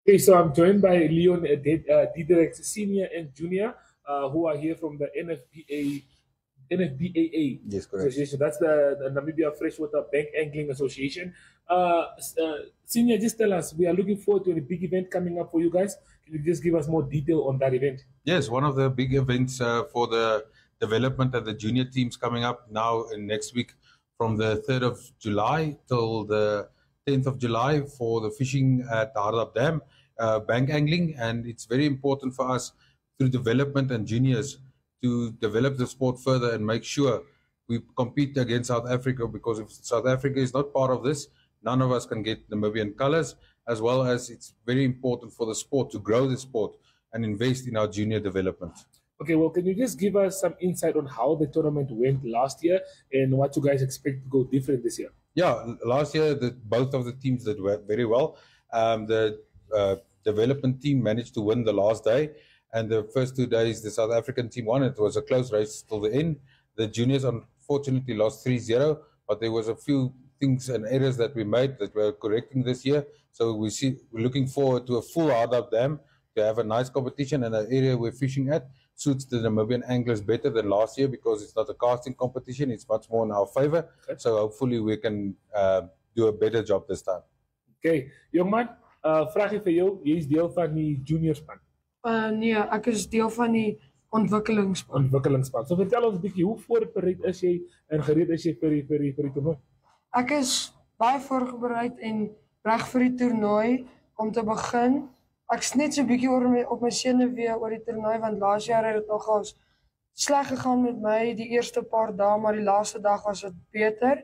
Okay, so I'm joined by Leon Diederik Senior and Junior, who are here from the NFBAA Yes, correct. Association. That's the Namibia Freshwater Bank Angling Association. Senior, just tell us, we are looking forward to a big event coming up for you guys. Can you just give us more detail on that event? Yes, one of the big events for the development and the junior teams coming up now in next week from the 3rd of July till the 10th of July for the fishing at Hardap Dam, bank angling. And it's very important for us through development and juniors to develop the sport further and make sure we compete against South Africa, because if South Africa is not part of this, none of us can get Namibian colors, as well as it's very important for the sport to grow the sport and invest in our junior development. Okay, well, can you just give us some insight on how the tournament went last year and what you guys expect to go different this year? Yeah, last year both of the teams did very well. The development team managed to win the last day, and the first 2 days the South African team won. It was a close race till the end. The juniors unfortunately lost 3-0, but there was a few things and errors that we made that we're correcting this year. So we're looking forward to a full Hardap Dam to have a nice competition, and the area we're fishing at suits the Namibian anglers better than last year because it's not a casting competition, it's much more in our favor. Okay. So hopefully we can do a better job this time. Okay, jongman, vraag ek vir jou, jy is deel van die junior span. Nee, ek is deel van die ontwikkelingsspan. Ontwikkelingsspan. So vertel ons 'n bietjie, hoe voorbereid is jy en gereed is jy vir die toernooi? Ek is baie voorbereid en reg vir die toernooi. Om te begin, ek's net so 'n bietjie op my senuwee oor die toernooi, want laas jaar het dit nogals sleg gegaan met my die eerste paar dae, maar die laaste dag was dit beter.